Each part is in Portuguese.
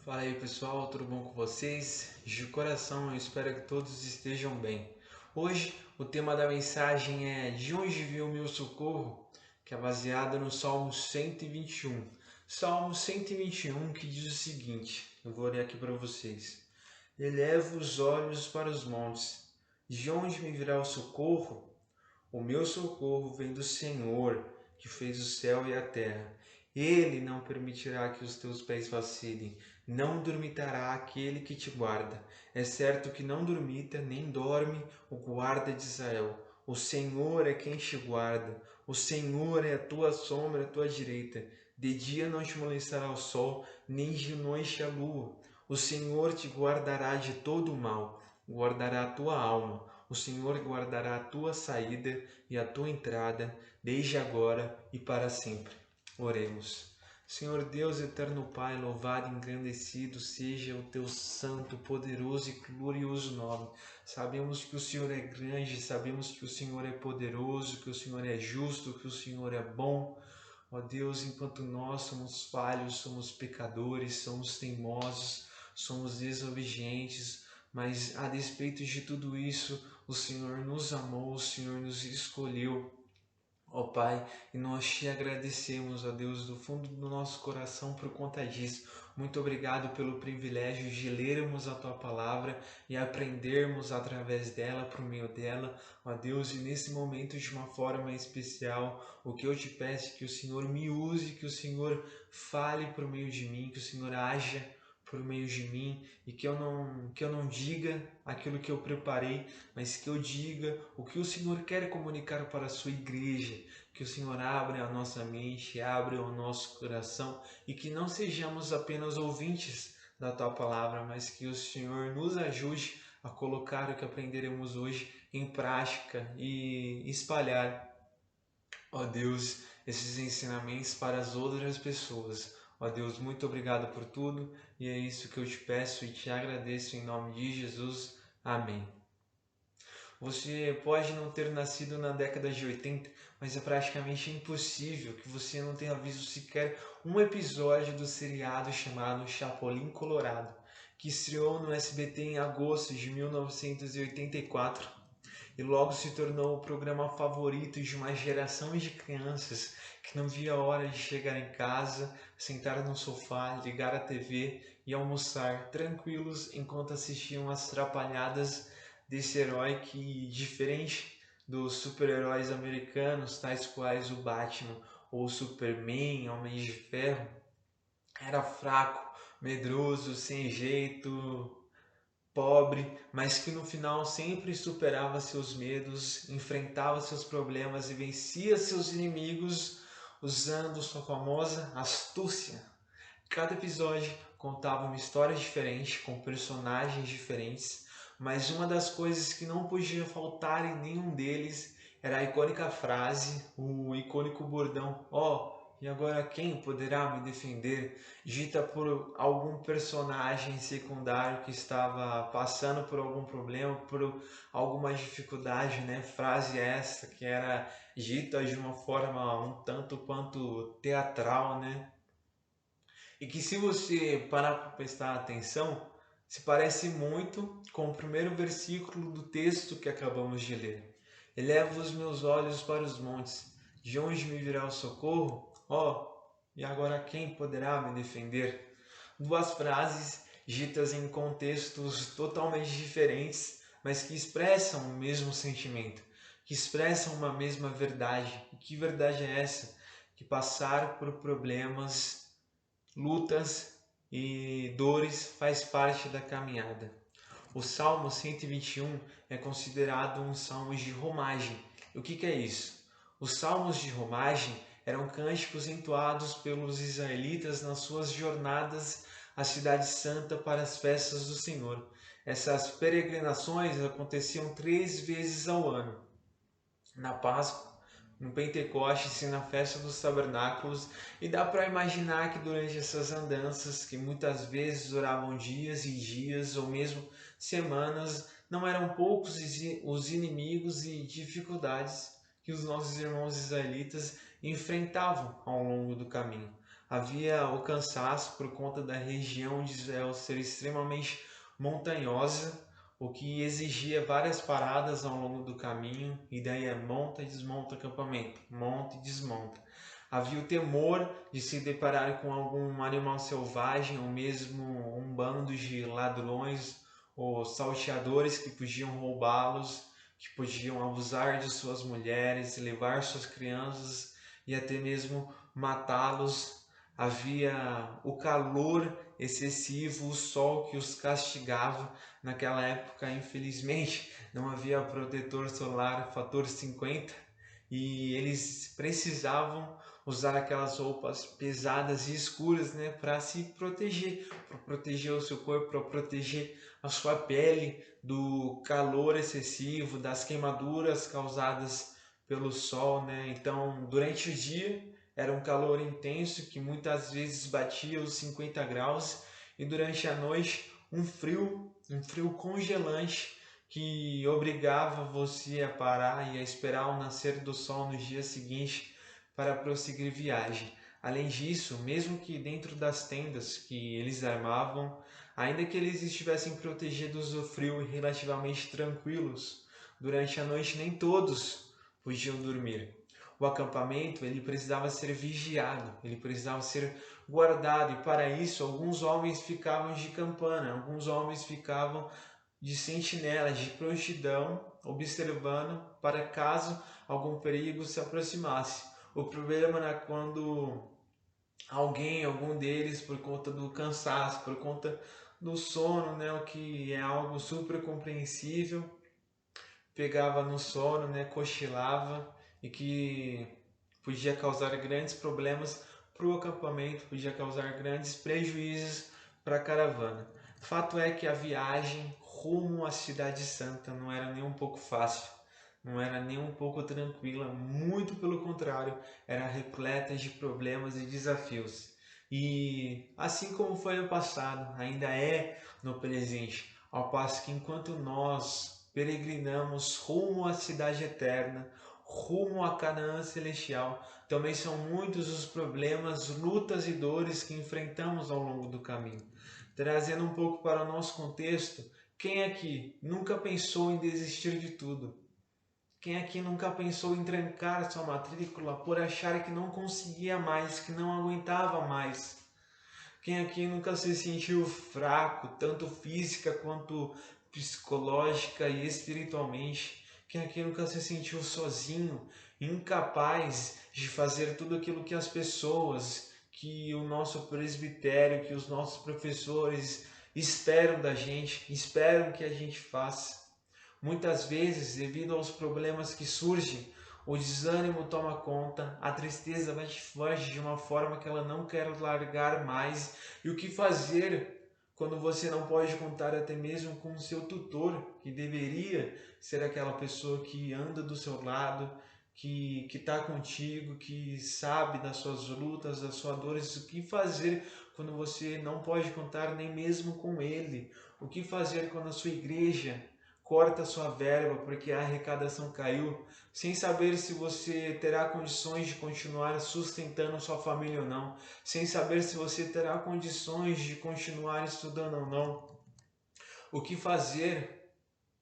Fala aí pessoal, tudo bom com vocês? De coração eu espero que todos estejam bem. Hoje o tema da mensagem é De onde veio o meu socorro? Que é baseado no Salmo 121. Salmo 121 que diz o seguinte, eu vou ler aqui para vocês. Eleva os olhos para os montes, de onde me virá o socorro? O meu socorro vem do Senhor, que fez o céu e a terra. Ele não permitirá que os teus pés vacilem, não dormitará aquele que te guarda. É certo que não dormita, nem dorme o guarda de Israel. O Senhor é quem te guarda, o Senhor é a tua sombra, a tua direita. De dia não te molestará o sol, nem de noite a lua. O Senhor te guardará de todo o mal, guardará a tua alma. O Senhor guardará a tua saída e a tua entrada, desde agora e para sempre. Oremos. Senhor Deus, eterno Pai, louvado e engrandecido seja o teu santo, poderoso e glorioso nome. Sabemos que o Senhor é grande, sabemos que o Senhor é poderoso, que o Senhor é justo, que o Senhor é bom. Ó Deus, enquanto nós somos falhos, somos pecadores, somos teimosos, somos desobedientes, mas a despeito de tudo isso, o Senhor nos amou, o Senhor nos escolheu, ó Pai, e nós te agradecemos, ó Deus, do fundo do nosso coração por conta disso. Muito obrigado pelo privilégio de lermos a Tua Palavra e aprendermos através dela, por meio dela, ó Deus, e nesse momento de uma forma especial, o que eu te peço é que o Senhor me use, que o Senhor fale por meio de mim, que o Senhor haja por meio de mim e que eu não diga aquilo que eu preparei, mas que eu diga o que o Senhor quer comunicar para a sua igreja, que o Senhor abra a nossa mente, abra o nosso coração e que não sejamos apenas ouvintes da tua palavra, mas que o Senhor nos ajude a colocar o que aprenderemos hoje em prática e espalhar, ó Deus, esses ensinamentos para as outras pessoas. Ó Deus, muito obrigado por tudo e é isso que eu te peço e te agradeço em nome de Jesus. Amém. Você pode não ter nascido na década de 80, mas é praticamente impossível que você não tenha visto sequer um episódio do seriado chamado Chapolin Colorado, que estreou no SBT em agosto de 1984 e logo se tornou o programa favorito de uma geração de crianças que não via a hora de chegar em casa, sentar no sofá, ligar a TV e almoçar tranquilos enquanto assistiam as trapalhadas desse herói que, diferente dos super-heróis americanos, tais quais o Batman ou o Superman, Homem de Ferro, era fraco, medroso, sem jeito, pobre, mas que no final sempre superava seus medos, enfrentava seus problemas e vencia seus inimigos usando sua famosa astúcia. Cada episódio contava uma história diferente, com personagens diferentes, mas uma das coisas que não podia faltar em nenhum deles era a icônica frase, o icônico bordão: "Ó, e agora quem poderá me defender?", dita por algum personagem secundário que estava passando por algum problema, por alguma dificuldade, né? Frase essa que era dita de uma forma um tanto quanto teatral, né? E que, se você parar para prestar atenção, se parece muito com o primeiro versículo do texto que acabamos de ler. Elevo os meus olhos para os montes, de onde me virá o socorro? Ó, e agora quem poderá me defender? Duas frases ditas em contextos totalmente diferentes, mas que expressam o mesmo sentimento, que expressam uma mesma verdade. E que verdade é essa? Que passar por problemas, lutas e dores faz parte da caminhada. O Salmo 121 é considerado um salmo de romagem. E o que é isso? Os salmos de romagem eram cânticos entoados pelos israelitas nas suas jornadas à Cidade Santa para as festas do Senhor. Essas peregrinações aconteciam 3 vezes ao ano: na Páscoa, no Pentecostes e na festa dos tabernáculos, e dá para imaginar que durante essas andanças, que muitas vezes duravam dias e dias ou mesmo semanas, não eram poucos os inimigos e dificuldades que os nossos irmãos israelitas enfrentavam ao longo do caminho. Havia o cansaço por conta da região de Israel ser extremamente montanhosa, o que exigia várias paradas ao longo do caminho, e daí é monta e desmonta acampamento, monta e desmonta. Havia o temor de se deparar com algum animal selvagem ou mesmo um bando de ladrões ou salteadores que podiam roubá-los, que podiam abusar de suas mulheres, levar suas crianças e até mesmo matá-los. Havia o calor excessivo, o sol que os castigava. Naquela época, infelizmente, não havia protetor solar fator 50 e eles precisavam usar aquelas roupas pesadas e escuras, né, para se proteger, para proteger o seu corpo, para proteger a sua pele do calor excessivo, das queimaduras causadas pelo sol, né? Então, durante o dia era um calor intenso que muitas vezes batia os 50 graus e durante a noite um frio congelante que obrigava você a parar e a esperar o nascer do sol no dia seguinte para prosseguir viagem. Além disso, mesmo que dentro das tendas que eles armavam, ainda que eles estivessem protegidos do frio e relativamente tranquilos, durante a noite nem todos podiam dormir. O acampamento ele precisava ser vigiado, ele precisava ser guardado e para isso alguns homens ficavam de campana, alguns homens ficavam de sentinelas, de prontidão, observando para caso algum perigo se aproximasse. O problema era quando algum deles, por conta do cansaço, por conta do sono, né, o que é algo super compreensível, pegava no sono, né, cochilava e que podia causar grandes problemas para o acampamento, podia causar grandes prejuízos para a caravana. Fato é que a viagem rumo à Cidade Santa não era nem um pouco fácil, não era nem um pouco tranquila, muito pelo contrário, era repleta de problemas e desafios. E assim como foi no passado, ainda é no presente, ao passo que enquanto nós peregrinamos rumo à cidade eterna, rumo a Canaã celestial, também são muitos os problemas, lutas e dores que enfrentamos ao longo do caminho. Trazendo um pouco para o nosso contexto, quem aqui nunca pensou em desistir de tudo? Quem aqui nunca pensou em trancar sua matrícula por achar que não conseguia mais, que não aguentava mais? Quem aqui nunca se sentiu fraco, tanto física quanto psicológica e espiritualmente? Quem aqui nunca se sentiu sozinho, incapaz de fazer tudo aquilo que as pessoas, que o nosso presbitério, que os nossos professores esperam da gente, esperam que a gente faça? Muitas vezes, devido aos problemas que surgem, o desânimo toma conta, a tristeza vai te foge de uma forma que ela não quer largar mais. E o que fazer quando você não pode contar até mesmo com o seu tutor, que deveria ser aquela pessoa que anda do seu lado, que está contigo, que sabe das suas lutas, das suas dores? O que fazer quando você não pode contar nem mesmo com ele? O que fazer quando a sua igreja corta sua verba porque a arrecadação caiu, sem saber se você terá condições de continuar sustentando sua família ou não, sem saber se você terá condições de continuar estudando ou não? O que fazer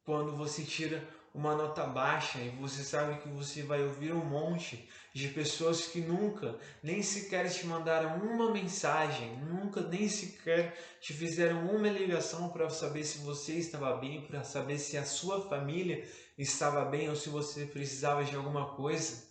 quando você tira uma nota baixa e você sabe que você vai ouvir um monte de pessoas que nunca, nem sequer te mandaram uma mensagem, nunca nem sequer te fizeram uma ligação para saber se você estava bem, para saber se a sua família estava bem ou se você precisava de alguma coisa?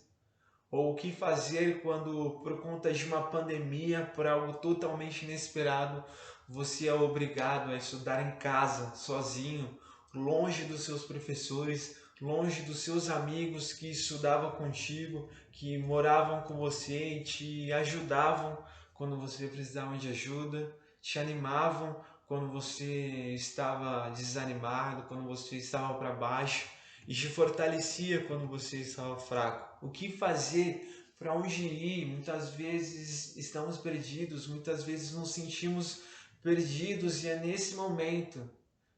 Ou o que fazer quando, por conta de uma pandemia, por algo totalmente inesperado, você é obrigado a estudar em casa, sozinho, longe dos seus professores, longe dos seus amigos que estudavam contigo, que moravam com você e te ajudavam quando você precisava de ajuda, te animavam quando você estava desanimado, quando você estava para baixo e te fortalecia quando você estava fraco. O que fazer? Para onde ir? Muitas vezes estamos perdidos, muitas vezes nos sentimos perdidos e é nesse momento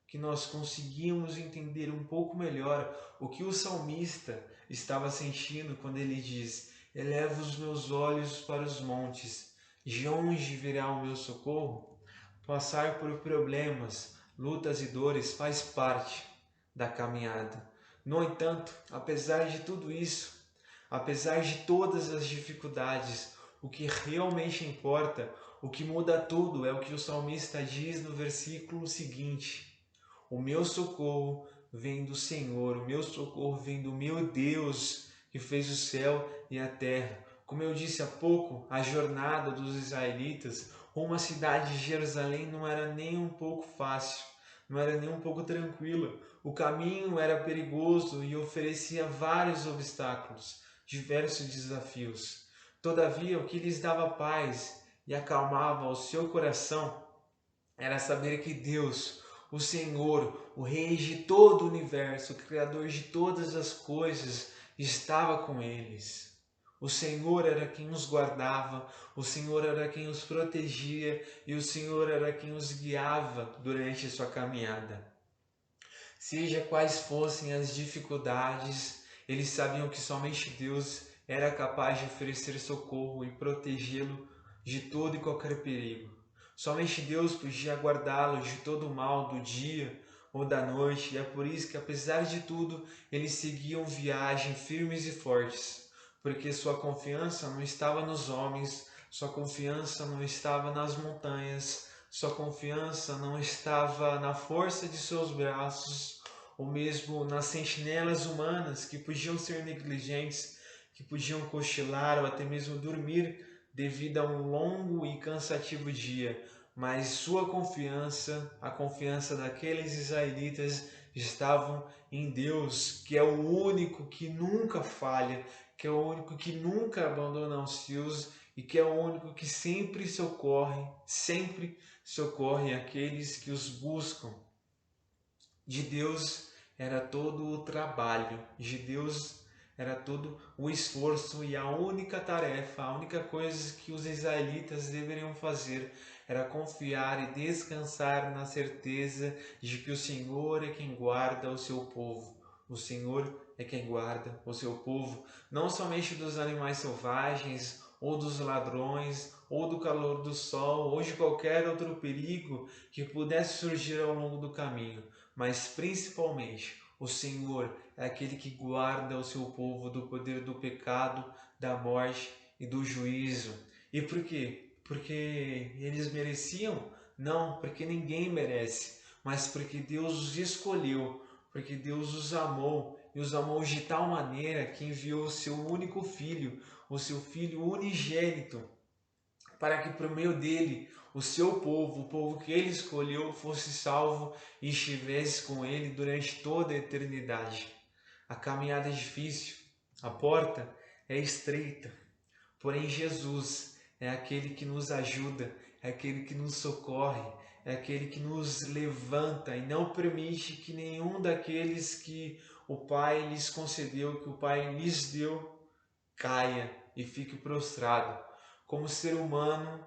que nós conseguimos entender um pouco melhor o que o salmista estava sentindo quando ele diz: elevo os meus olhos para os montes, De onde virá o meu socorro? Passar por problemas, lutas e dores faz parte da caminhada. No entanto, apesar de tudo isso, apesar de todas as dificuldades, o que realmente importa, o que muda tudo é o que o salmista diz no versículo seguinte: o meu socorro vem do Senhor, o meu socorro vem do meu Deus, que fez o céu e a terra. Como eu disse há pouco, a jornada dos israelitas rumo à cidade de Jerusalém não era nem um pouco fácil, não era nem um pouco tranquila. O caminho era perigoso e oferecia vários obstáculos, diversos desafios. Todavia, o que lhes dava paz e acalmava o seu coração era saber que Deus, o Senhor, o Rei de todo o universo, o Criador de todas as coisas, estava com eles. O Senhor era quem os guardava, o Senhor era quem os protegia e o Senhor era quem os guiava durante sua caminhada. Seja quais fossem as dificuldades, eles sabiam que somente Deus era capaz de oferecer socorro e protegê-lo de todo e qualquer perigo. Somente Deus podia guardá-los de todo o mal do dia ou da noite, e é por isso que, apesar de tudo, eles seguiam viagem firmes e fortes, porque sua confiança não estava nos homens, sua confiança não estava nas montanhas, sua confiança não estava na força de seus braços, ou mesmo nas sentinelas humanas que podiam ser negligentes, que podiam cochilar ou até mesmo dormir devido a um longo e cansativo dia. Mas sua confiança, a confiança daqueles israelitas, estavam em Deus, que é o único que nunca falha, que é o único que nunca abandona os seus e que é o único que sempre socorre aqueles que os buscam. De Deus era todo o trabalho, de Deus era todo o esforço, e a única tarefa, a única coisa que os israelitas deveriam fazer era confiar e descansar na certeza de que o Senhor é quem guarda o seu povo. O Senhor é quem guarda o seu povo, não somente dos animais selvagens, ou dos ladrões, ou do calor do sol, ou de qualquer outro perigo que pudesse surgir ao longo do caminho, mas principalmente o Senhor é aquele que guarda o seu povo do poder do pecado, da morte e do juízo. E por quê? Porque eles mereciam? Não, porque ninguém merece, mas porque Deus os escolheu, porque Deus os amou e os amou de tal maneira que enviou o seu único filho, o seu filho unigênito, para que por meio dele o seu povo, o povo que ele escolheu, fosse salvo e estivesse com ele durante toda a eternidade. A caminhada é difícil, a porta é estreita, porém Jesus é aquele que nos ajuda, é aquele que nos socorre, é aquele que nos levanta e não permite que nenhum daqueles que o Pai lhes concedeu, que o Pai lhes deu, caia e fique prostrado. Como ser humano,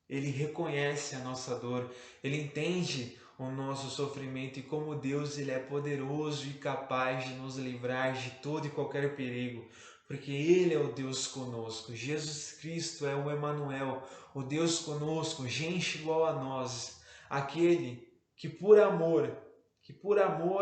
ele reconhece a nossa dor, ele entende o nosso sofrimento, e como Deus, ele é poderoso e capaz de nos livrar de todo e qualquer perigo, porque ele é o Deus conosco. Jesus Cristo é o Emanuel, o Deus conosco, gente igual a nós, aquele que por amor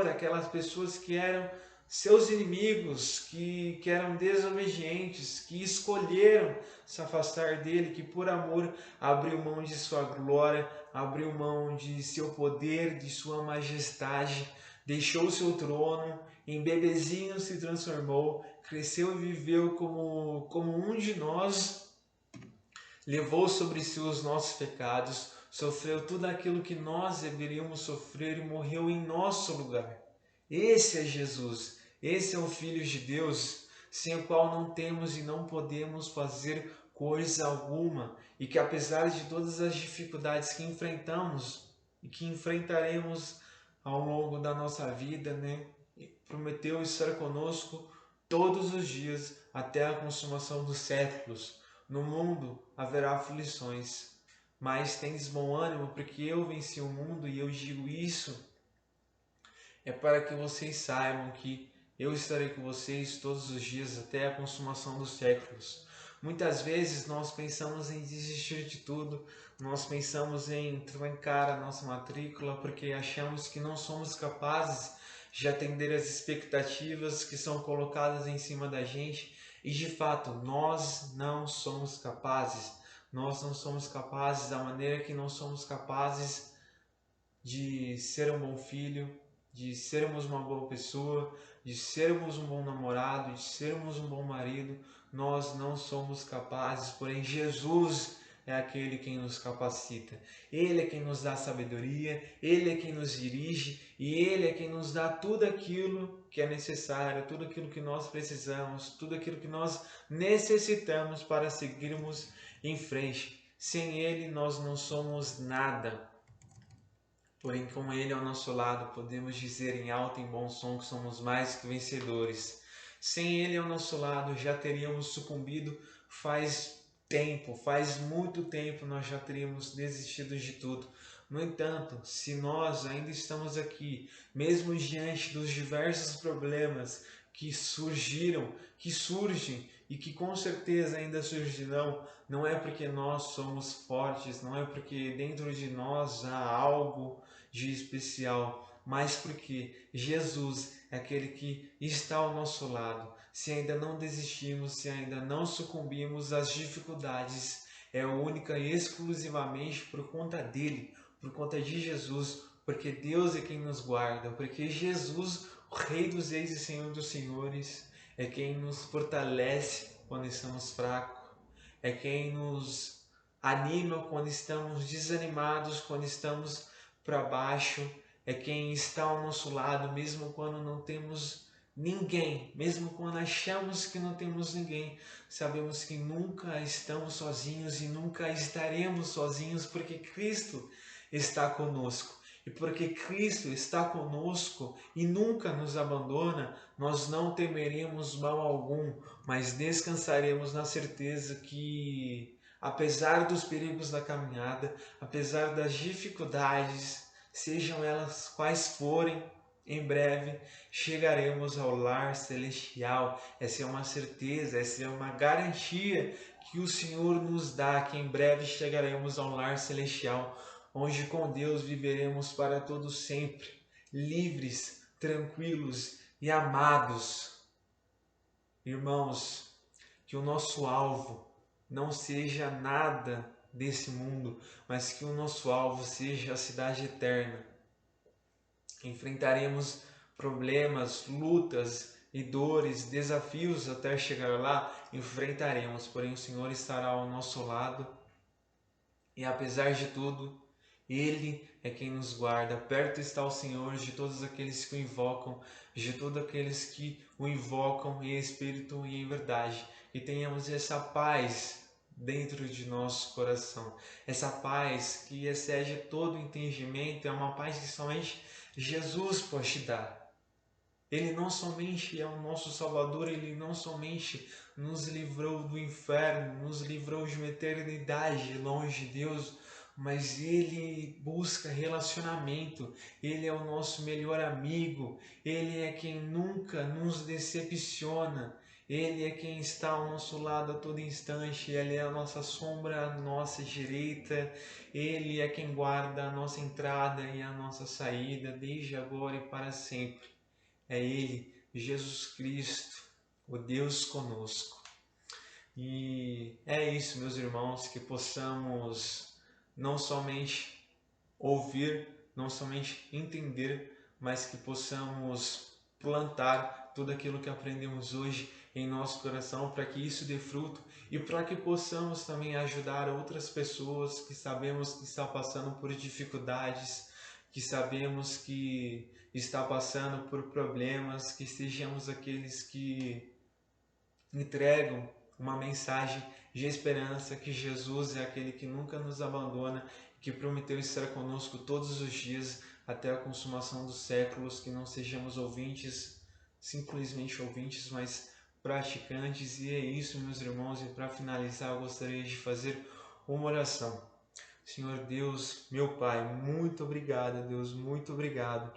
aquelas pessoas que eram seus inimigos, que eram desobedientes, que escolheram se afastar dele, que por amor abriu mão de sua glória, abriu mão de seu poder, de sua majestade, deixou seu trono, em bebezinho se transformou, cresceu e viveu como um de nós, levou sobre si os nossos pecados, sofreu tudo aquilo que nós deveríamos sofrer e morreu em nosso lugar. Esse é Jesus, esse é o Filho de Deus, sem o qual não temos e não podemos fazer coisa alguma, e que apesar de todas as dificuldades que enfrentamos e que enfrentaremos ao longo da nossa vida, né, prometeu estar conosco todos os dias até a consumação dos séculos. No mundo haverá aflições, mas tendes bom ânimo, porque eu venci o mundo, e eu digo isso é para que vocês saibam que eu estarei com vocês todos os dias até a consumação dos séculos. Muitas vezes nós pensamos em desistir de tudo, nós pensamos em trancar a nossa matrícula porque achamos que não somos capazes de atender às expectativas que são colocadas em cima da gente e de fato nós não somos capazes. Nós não somos capazes da maneira que não somos capazes de ser um bom filho, de sermos uma boa pessoa, de sermos um bom namorado, de sermos um bom marido. Nós não somos capazes, porém Jesus é aquele quem nos capacita. Ele é quem nos dá sabedoria, Ele é quem nos dirige e Ele é quem nos dá tudo aquilo que é necessário, tudo aquilo que nós precisamos, tudo aquilo que nós necessitamos para seguirmos em frente. Sem Ele nós não somos nada. Porém, com Ele ao nosso lado, podemos dizer em alto e bom som que somos mais que vencedores. Sem Ele ao nosso lado, já teríamos sucumbido faz tempo, faz muito tempo nós já teríamos desistido de tudo. No entanto, se nós ainda estamos aqui, mesmo diante dos diversos problemas que surgiram, que surgem e que com certeza ainda surgirão, não é porque nós somos fortes, não é porque dentro de nós há algo de especial, mas porque Jesus é aquele que está ao nosso lado. Se ainda não desistimos, se ainda não sucumbimos às dificuldades, é única e exclusivamente por conta dele, por conta de Jesus, porque Deus é quem nos guarda, porque Jesus, o Rei dos Reis e Senhor dos Senhores, é quem nos fortalece quando estamos fracos, é quem nos anima quando estamos desanimados, quando estamos para baixo, é quem está ao nosso lado, mesmo quando não temos ninguém, mesmo quando achamos que não temos ninguém, sabemos que nunca estamos sozinhos e nunca estaremos sozinhos, porque Cristo está conosco. E porque Cristo está conosco e nunca nos abandona, nós não temeremos mal algum, mas descansaremos na certeza que, apesar dos perigos da caminhada, apesar das dificuldades, sejam elas quais forem, em breve chegaremos ao lar celestial. Essa é uma certeza, essa é uma garantia que o Senhor nos dá, que em breve chegaremos ao lar celestial, onde com Deus viveremos para todo sempre, livres, tranquilos e amados. Irmãos, que o nosso alvo não seja nada desse mundo, mas que o nosso alvo seja a cidade eterna. Enfrentaremos problemas, lutas e dores, desafios até chegar lá, enfrentaremos, porém o Senhor estará ao nosso lado e apesar de tudo, Ele é quem nos guarda. Perto está o Senhor de todos aqueles que o invocam, de todos aqueles que o invocam em espírito e em verdade. E tenhamos essa paz dentro de nosso coração. Essa paz que excede todo entendimento, é uma paz que somente Jesus pode dar. Ele não somente é o nosso Salvador, Ele não somente nos livrou do inferno, nos livrou de uma eternidade longe de Deus, mas Ele busca relacionamento, Ele é o nosso melhor amigo, Ele é quem nunca nos decepciona, Ele é quem está ao nosso lado a todo instante, Ele é a nossa sombra à nossa direita, Ele é quem guarda a nossa entrada e a nossa saída, desde agora e para sempre. É Ele, Jesus Cristo, o Deus conosco. E é isso, meus irmãos, que possamos não somente ouvir, não somente entender, mas que possamos plantar tudo aquilo que aprendemos hoje em nosso coração, para que isso dê fruto e para que possamos também ajudar outras pessoas que sabemos que estão passando por dificuldades, que sabemos que está passando por problemas, que sejamos aqueles que entregam uma mensagem de esperança, que Jesus é aquele que nunca nos abandona, que prometeu estar conosco todos os dias até a consumação dos séculos, que não sejamos ouvintes, simplesmente ouvintes, mas praticantes. E é isso, meus irmãos, e para finalizar eu gostaria de fazer uma oração. Senhor Deus, meu Pai, muito obrigado, Deus, muito obrigado.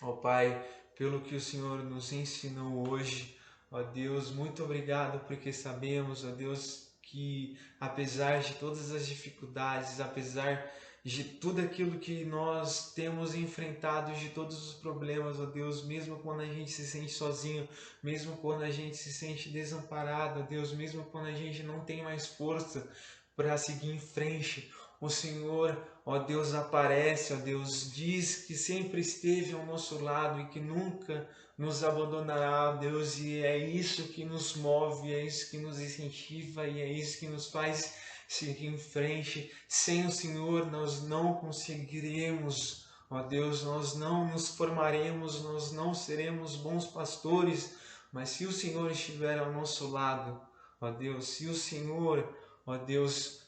Ó Pai, pelo que o Senhor nos ensinou hoje, Ó Deus, muito obrigado porque sabemos, ó Deus, que apesar de todas as dificuldades, apesar de tudo aquilo que nós temos enfrentado, de todos os problemas, ó Deus, mesmo quando a gente se sente sozinho, mesmo quando a gente se sente desamparado, ó Deus, mesmo quando a gente não tem mais força para seguir em frente, o Senhor, ó Deus, aparece, ó Deus, diz que sempre esteve ao nosso lado e que nunca nos abandonará, ó Deus, e é isso que nos move, é isso que nos incentiva e é isso que nos faz seguir em frente. Sem o Senhor nós não conseguiremos, ó Deus, nós não nos formaremos, nós não seremos bons pastores, mas se o Senhor estiver ao nosso lado, ó Deus, se o Senhor, ó Deus,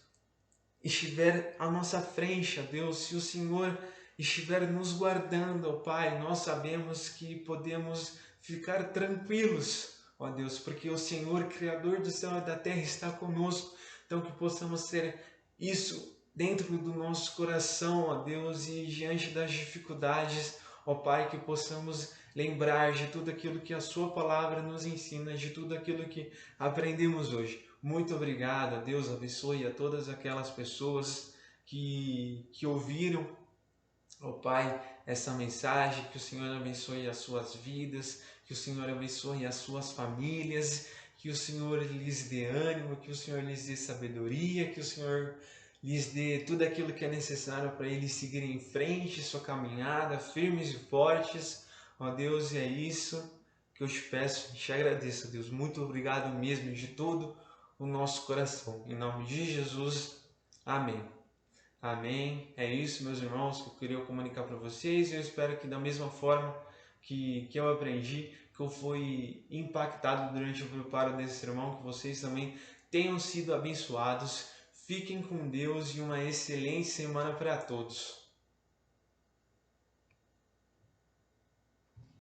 estiver à nossa frente, ó Deus, se o Senhor estiver nos guardando, ó Pai, nós sabemos que podemos ficar tranquilos, ó Deus, porque o Senhor, Criador do céu e da terra, está conosco. Então que possamos ter isso dentro do nosso coração, ó Deus, e diante das dificuldades, ó Pai, que possamos lembrar de tudo aquilo que a Sua palavra nos ensina, de tudo aquilo que aprendemos hoje. Muito obrigado, Deus abençoe a todas aquelas pessoas que ouviram, ó Pai, essa mensagem, que o Senhor abençoe as suas vidas, que o Senhor abençoe as suas famílias, que o Senhor lhes dê ânimo, que o Senhor lhes dê sabedoria, que o Senhor lhes dê tudo aquilo que é necessário para eles seguirem em frente, sua caminhada, firmes e fortes, ó Deus, e é isso que eu te peço, te agradeço, Deus, muito obrigado mesmo de todo o nosso coração, em nome de Jesus, amém. Amém. É isso, meus irmãos, que eu queria comunicar para vocês. Eu espero que da mesma forma que eu aprendi, que eu fui impactado durante o preparo desse sermão, que vocês também tenham sido abençoados. Fiquem com Deus e uma excelente semana para todos.